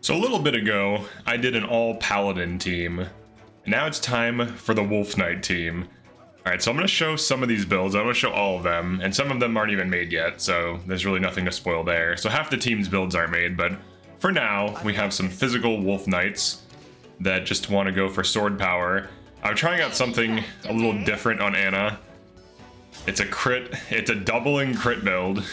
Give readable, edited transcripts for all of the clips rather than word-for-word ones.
So a little bit ago, I did an all Paladin team. Now it's time for the Wolf Knight team. Alright, so I'm going to show some of these builds. I'm going to show all of them, and some of them aren't even made yet, so there's really nothing to spoil there. So half the team's builds aren't made, but for now, we have some physical Wolf Knights that just want to go for sword power. I'm trying out something a little different on Anna. It's a crit, it's a doubling crit build.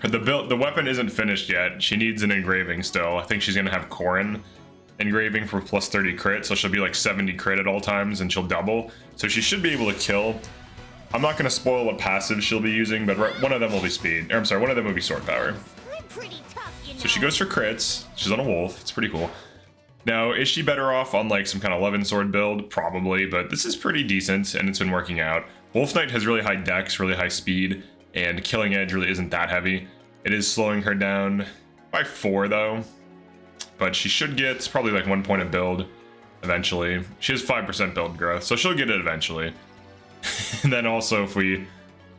The weapon isn't finished yet. She needs an engraving still. I think she's gonna have Corrin engraving for plus 30 crit, so she'll be like 70 crit at all times and she'll double. So she should be able to kill. I'm not gonna spoil what passive she'll be using, but one of them will be speed. Or I'm sorry, one of them will be sword power. So she goes for crits. She's on a wolf. It's pretty cool. Now, is she better off on like some kind of 11 sword build? Probably, but this is pretty decent and it's been working out. Wolf Knight has really high dex, really high speed, and killing edge really isn't that heavy. It is slowing her down by 4 though, but she should get probably like 1 point of build eventually. She has 5% build growth, so she'll get it eventually. And then also if I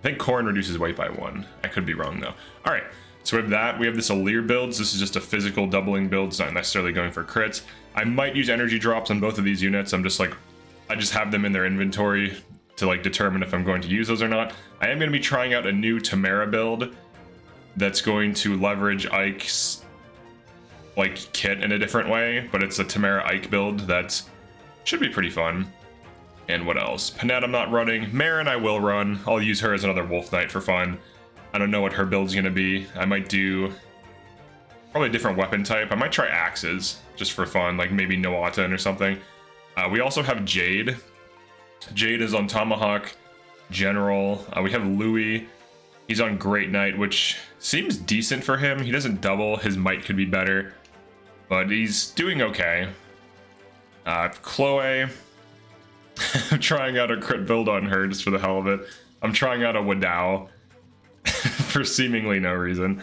think Corrin reduces weight by 1. I could be wrong though. All right, so we have that. We have this Alir build. So this is just a physical doubling build. It's not necessarily going for crits. I might use energy drops on both of these units. I just have them in their inventory to like determine if I'm going to use those or not. I am going to be trying out a new Tamara build that's going to leverage Ike's like kit in a different way, but it's a Tamara Ike build that should be pretty fun. And what else? Panette I'm not running. Marin I will run. I'll use her as another Wolf Knight for fun. I don't know what her build's going to be. I might do probably a different weapon type. I might try axes just for fun, like maybe Noatan or something. We also have Jade. Jade is on Tomahawk, General. We have Louis. He's on Great Knight, which seems decent for him. He doesn't double. His might could be better, but he's doing okay. Chloe. I'm trying out a crit build on her just for the hell of it. I'm trying out a Wadao for seemingly no reason.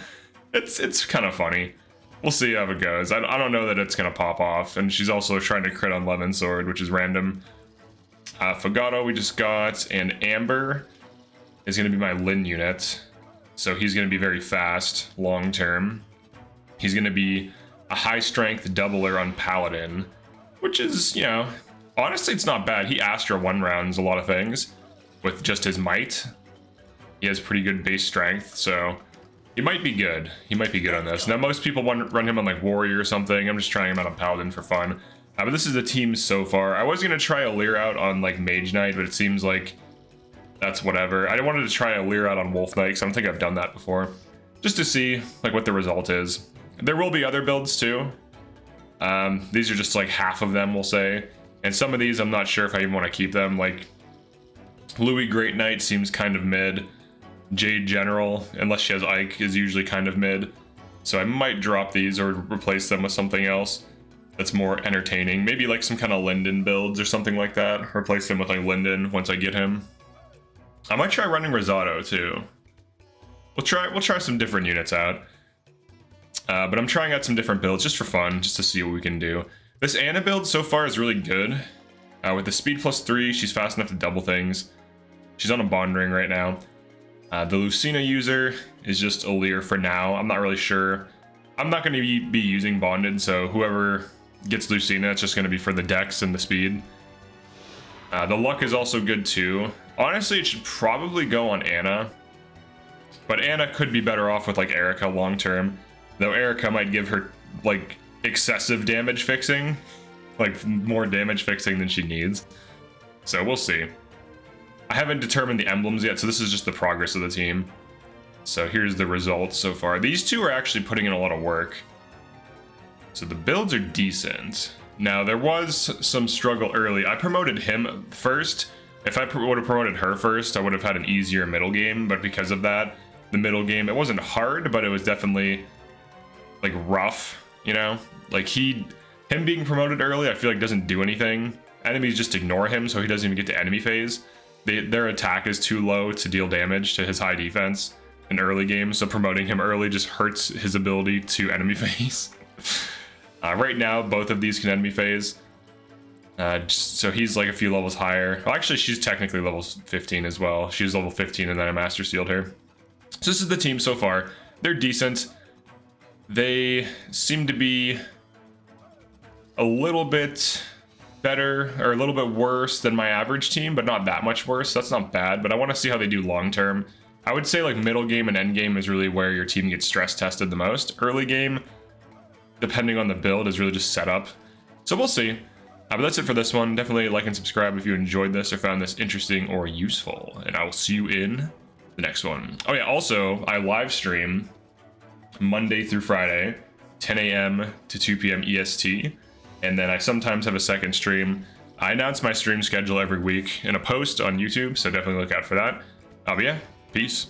It's kind of funny. We'll see how it goes. I don't know that it's going to pop off. And she's also trying to crit on Levin Sword, which is random. Fagato we just got, and Amber is going to be my Lin unit. So he's going to be very fast long term. He's going to be a high strength doubler on Paladin, which is, you know, honestly it's not bad. He Astra 1 rounds a lot of things with just his might. He has pretty good base strength, so he might be good. He might be good on this. Now most people want to run him on like Warrior or something. I'm just trying him out on Paladin for fun. But this is the team so far. I was going to try Alir out on like Mage Knight, but it seems like that's whatever. I wanted to try Alir out on Wolf Knight because I don't think I've done that before. Just to see like what the result is. There will be other builds too. These are just like half of them, we'll say. And some of these I'm not sure if I even want to keep them. Like Louis Great Knight seems kind of mid. Jade General, unless she has Ike, is usually kind of mid. So I might drop these or replace them with something else that's more entertaining. Maybe like some kind of Linden builds or something like that. Replace him with like Linden once I get him. I might try running Rosado too. We'll try some different units out. But I'm trying out some different builds just for fun, just to see what we can do. This Anna build so far is really good. With the speed plus 3, she's fast enough to double things. She's on a bond ring right now. The Lucina user is just Alir for now. I'm not really sure. I'm not going to be using bonded, so whoever gets Lucina, it's just going to be for the dex and the speed. The luck is also good too. Honestly, it should probably go on Anna, but Anna could be better off with like Erica long term, though Erica might give her like excessive damage fixing, like more damage fixing than she needs. So we'll see. I haven't determined the emblems yet, so this is just the progress of the team. So here's the results so far. These two are actually putting in a lot of work. So the builds are decent. Now, there was some struggle early. I promoted him first. If I would have promoted her first, I would have had an easier middle game, but because of that, the middle game, it wasn't hard, but it was definitely like rough, you know? Like him being promoted early, I feel like doesn't do anything. Enemies just ignore him, so he doesn't even get to enemy phase. Their attack is too low to deal damage to his high defense in early games, so promoting him early just hurts his ability to enemy phase. Right now, both of these can enemy phase. So he's like a few levels higher. Well, actually, she's technically level 15 as well. She's level 15 and then I Master Sealed her. So this is the team so far. They're decent. they seem to be a little bit better or a little bit worse than my average team, but not that much worse. That's not bad, but I want to see how they do long term. I would say like middle game and end game is really where your team gets stress tested the most. Early game, depending on the build, is really just set up. So we'll see. But that's it for this one. Definitely like and subscribe if you enjoyed this or found this interesting or useful. And I will see you in the next one. Oh yeah, also, I live stream Monday through Friday, 10 a.m. to 2 p.m. EST. And then I sometimes have a second stream. I announce my stream schedule every week in a post on YouTube, so definitely look out for that. But yeah, peace.